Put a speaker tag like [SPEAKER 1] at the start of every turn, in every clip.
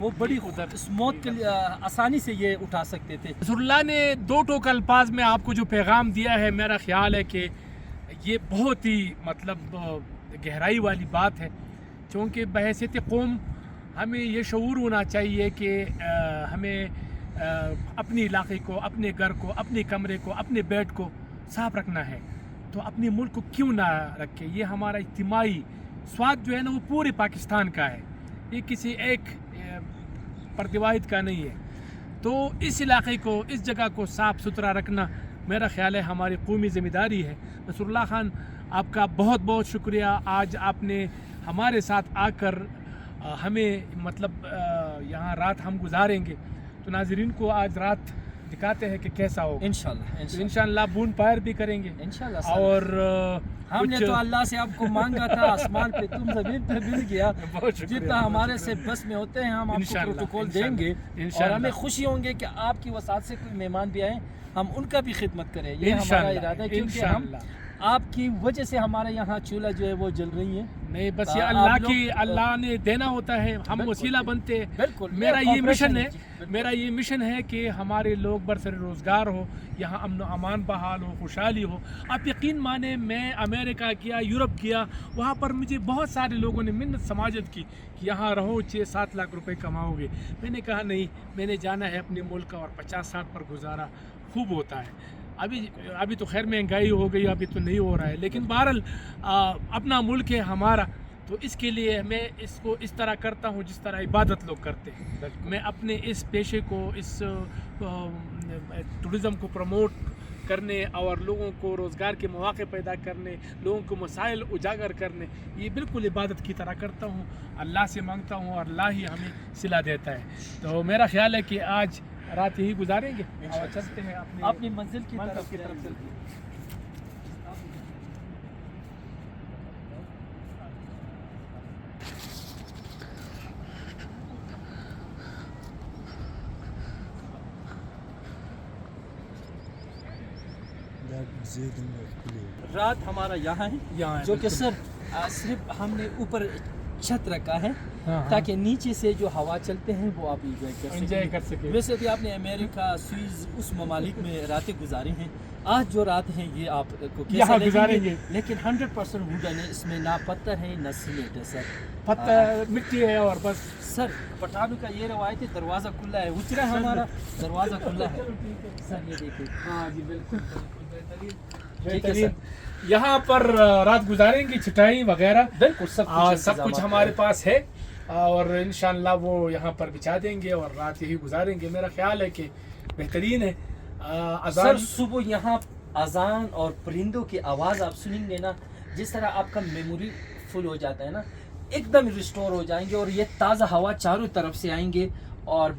[SPEAKER 1] وہ بڑی اسموتھ کے لیے آسانی سے یہ اٹھا سکتے تھے.
[SPEAKER 2] رسول اللہ نے دو ٹوک الفاظ میں آپ کو جو پیغام دیا ہے، میرا خیال ہے کہ یہ بہت ہی مطلب گہرائی والی بات ہے، چونکہ بحیثیت قوم ہمیں یہ شعور ہونا چاہیے کہ ہمیں اپنے علاقے کو، اپنے گھر کو، اپنے کمرے کو، اپنے بیڈ کو صاف رکھنا ہے. تو اپنے ملک کو کیوں نہ رکھے؟ یہ ہمارا اجتماعی سواد جو ہے نا وہ پورے پاکستان کا ہے، یہ کسی ایک فرد واحد کا نہیں ہے. تو اس علاقے کو، اس جگہ کو صاف ستھرا رکھنا میرا خیال ہے ہماری قومی ذمہ داری ہے. رسول اللہ خان آپ کا بہت بہت شکریہ، آج آپ نے ہمارے ساتھ آ کر ہمیں مطلب یہاں رات ہم گزاریں گے. تو ناظرین کو آج رات دکھاتے ہیں کہ کیسا ہوگا. انشاءاللہ بون پائر بھی کریں گے
[SPEAKER 1] انشاءاللہ.
[SPEAKER 2] اور
[SPEAKER 1] ہم نے تو اللہ سے آپ کو مانگا تھا، آسمان پہ تم زمین پہ مل گیا. جتنا ہمارے سے بس میں ہوتے ہیں ہم آپ کو پروٹوکول دیں گے، اور ہمیں خوشی ہوں گے کہ آپ کی وسعت سے کوئی مہمان بھی آئیں، ہم ان کا بھی خدمت کریں. یہ ہمارا ارادہ ہے، کیونکہ ہم آپ کی وجہ سے ہمارے یہاں چولہا جو ہے وہ جل رہی ہے.
[SPEAKER 2] نہیں، بس یہ اللہ نے دینا ہوتا ہے، ہم وسیلہ بنتے ہیں.
[SPEAKER 1] بالکل
[SPEAKER 2] میرا یہ مشن ہے کہ ہمارے لوگ برسر روزگار ہو، یہاں امن و امان بحال ہو، خوشحالی ہو. آپ یقین مانیں، میں امریکہ کیا، یورپ کیا، وہاں پر مجھے بہت سارے لوگوں نے منت سماجت کی کہ یہاں رہو 6-7 لاکھ روپے کماؤ گے. میں نے کہا نہیں، میں نے جانا ہے اپنے ملک کا، اور 50 سال پر گزارا خوب ہوتا ہے. ابھی تو خیر مہنگائی ہو گئی، ابھی تو نہیں ہو رہا ہے، لیکن بہرحال اپنا ملک ہے ہمارا، تو اس کے لیے میں اس کو اس طرح کرتا ہوں جس طرح عبادت لوگ کرتے ہیں. میں اپنے اس پیشے کو، اس ٹورزم کو پروموٹ کرنے اور لوگوں کو روزگار کے مواقع پیدا کرنے، لوگوں کو مسائل اجاگر کرنے، یہ بالکل عبادت کی طرح کرتا ہوں. اللہ سے مانگتا ہوں اور اللہ ہی ہمیں صلہ دیتا ہے. تو میرا خیال ہے کہ آج رات یہی گزاریں گے اور چلتے ہیں
[SPEAKER 1] اپنی منزل کی طرف
[SPEAKER 2] چلتے ہیں.
[SPEAKER 1] رات ہمارا یہاں ہے، جو کہ صرف ہم نے اوپر چھت رکھا ہے تاکہ نیچے سے جو ہوا چلتے ہیں وہ آپ انجوائے کر سکیں. ویسے بھی آپ نے امریکہ، سوئز، اس ممالک میں راتیں گزاری ہیں. آج جو رات ہیں یہ آپ کو کیسا
[SPEAKER 2] گزاریں گے؟
[SPEAKER 1] لیکن 100% ووڈن ہے، اس میں نہ پتھر ہے نہ سیمنٹ ہے. سر
[SPEAKER 2] پتھر مٹی ہے اور بس.
[SPEAKER 1] سر پٹھانوں کا یہ روایت ہے، دروازہ کھلا ہے، اچرا ہمارا دروازہ کھلا ہے. سر یہ دیکھیں.
[SPEAKER 2] ہاں جی بالکل بہترین. یہاں پر رات گزاریں گی، چٹائی وغیرہ
[SPEAKER 1] بالکل
[SPEAKER 2] سب کچھ ہمارے پاس ہے، اور انشاءاللہ وہ یہاں پر بچھا دیں گے اور رات یہی گزاریں گے. میرا خیال ہے کہ بہترین ہے.
[SPEAKER 1] سر صبح یہاں اذان اور پرندوں کی آواز آپ سنیں گے نا، جس طرح آپ کا میموری فل ہو جاتا ہے نا، ایک دم ریسٹور ہو جائیں گے. اور یہ تازہ ہوا چاروں طرف سے آئیں گے، اور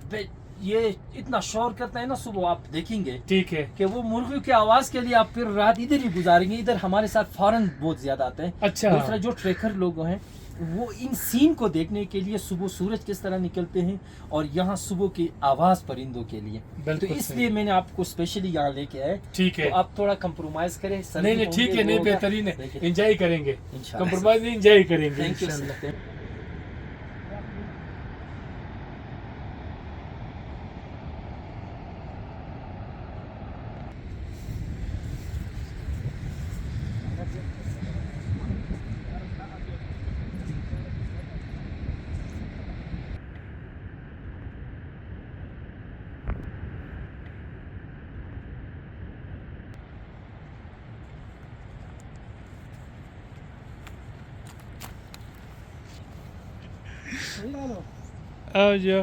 [SPEAKER 1] یہ اتنا شور کرتا ہے نا صبح، آپ دیکھیں گے
[SPEAKER 2] ٹھیک ہے
[SPEAKER 1] کہ وہ مرغیوں کی آواز کے لیے آپ پھر رات ادھر ہی گزاریں گے. ادھر ہمارے ساتھ فارن بہت زیادہ آتے ہیں.
[SPEAKER 2] اچھا.
[SPEAKER 1] دوسرا جو ٹریکر لوگ ہیں وہ ان سین کو دیکھنے کے لیے صبح سورج کس طرح نکلتے ہیں، اور یہاں صبح کی آواز پرندوں کے لیے. تو اس لیے میں نے آپ کو اسپیشلی یہاں لے کے آئے.
[SPEAKER 2] ٹھیک ہے.
[SPEAKER 1] تو آپ تھوڑا کمپرومائز کریں.
[SPEAKER 2] نہیں ٹھیک ہے، نہیں بہترین ہے، انجوائے کریں گے، کمپرومائز نہیں، انجوائے کریں گے.
[SPEAKER 1] Thank you.
[SPEAKER 2] جا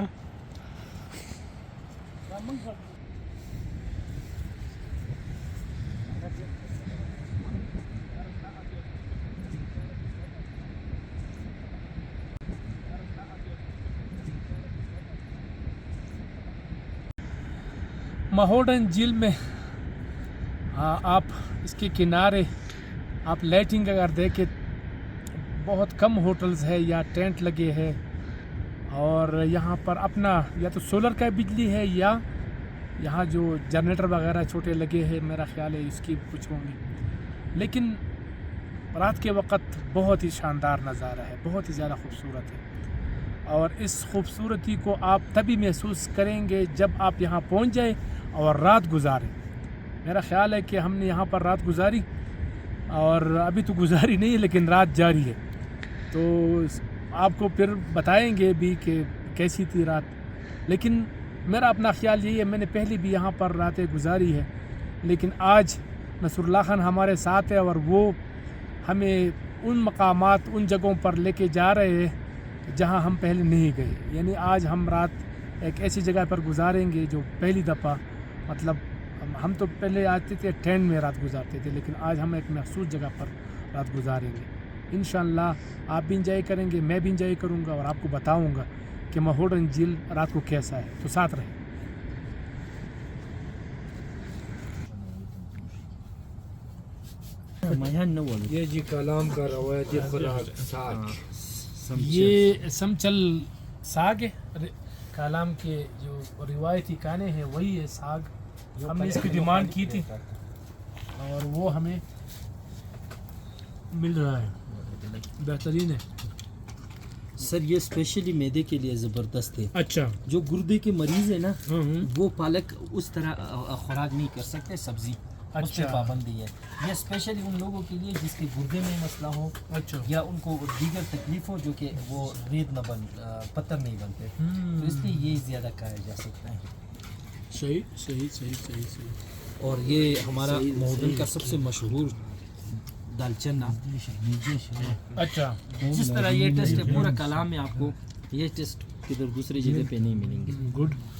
[SPEAKER 2] مہوڈن جھیل میں آپ اس کے کنارے آپ لائٹنگ اگر دیکھیں بہت کم ہوٹلز ہے یا ٹینٹ لگے ہیں، اور یہاں پر اپنا یا تو سولر کا بجلی ہے یا یہاں جو جنریٹر وغیرہ چھوٹے لگے ہیں، میرا خیال ہے اس کی کچھ ہوں گی. لیکن رات کے وقت بہت ہی شاندار نظارہ ہے، بہت ہی زیادہ خوبصورت ہے. اور اس خوبصورتی کو آپ تبھی محسوس کریں گے جب آپ یہاں پہنچ جائیں اور رات گزاریں. میرا خیال ہے کہ ہم نے یہاں پر رات گزاری اور ابھی تو گزاری نہیں ہے لیکن رات جاری ہے, تو آپ کو پھر بتائیں گے بھی کہ کیسی تھی رات. لیکن میرا اپنا خیال یہی ہے, میں نے پہلے بھی یہاں پر راتیں گزاری ہے, لیکن آج نصر اللہ خان ہمارے ساتھ ہے اور وہ ہمیں ان مقامات, ان جگہوں پر لے کے جا رہے ہیں جہاں ہم پہلے نہیں گئے. یعنی آج ہم رات ایک ایسی جگہ پر گزاریں گے جو پہلی دفعہ, مطلب ہم تو پہلے آتے تھے ٹینٹ میں رات گزارتے تھے, لیکن آج ہم ایک مخصوص جگہ پر رات گزاریں گے. انشاءاللہ آپ بھی انجوائے کریں گے, میں بھی انجوائے کروں گا اور آپ کو بتاؤں گا کہ ماحول جھیل رات کو کیسا ہے. تو ساتھ رہیں.
[SPEAKER 3] یہ جی کلام کا روایتی خوراک ساگ,
[SPEAKER 2] یہ سمچل ساگ ہے, کالام کے جو روایتی کھانے ہیں وہی ہے ساگ. ہم نے اس کی ڈیمانڈ کی تھی اور وہ ہمیں مل رہا ہے, بہترین ہے.
[SPEAKER 1] سر یہ اسپیشلی معدے کے لیے زبردست ہے.
[SPEAKER 2] اچھا,
[SPEAKER 1] جو گردے کے مریض ہیں نا وہ پالک اس طرح خوراک نہیں کر سکتے, سبزی اس پہ پابندی ہے. یہ اسپیشلی ان لوگوں کے لیے جس کے گردے میں مسئلہ ہو
[SPEAKER 2] اچھا,
[SPEAKER 1] یا ان کو دیگر تکلیف ہو جو کہ وہ ریت نہ پتھر نہیں بنتے, تو اس لیے یہ زیادہ کھایا جا سکتا ہے.
[SPEAKER 2] صحیح صحیح صحیح صحیح صحیح.
[SPEAKER 1] اور یہ ہمارا مہودن کا سب سے مشہور دال چنا.
[SPEAKER 2] اچھا,
[SPEAKER 1] جس طرح یہ ٹیسٹ ہے پورا کلام میں آپ کو یہ ٹیسٹ کدھر دوسری جگہ پہ نہیں ملیں گے.
[SPEAKER 2] گڈ.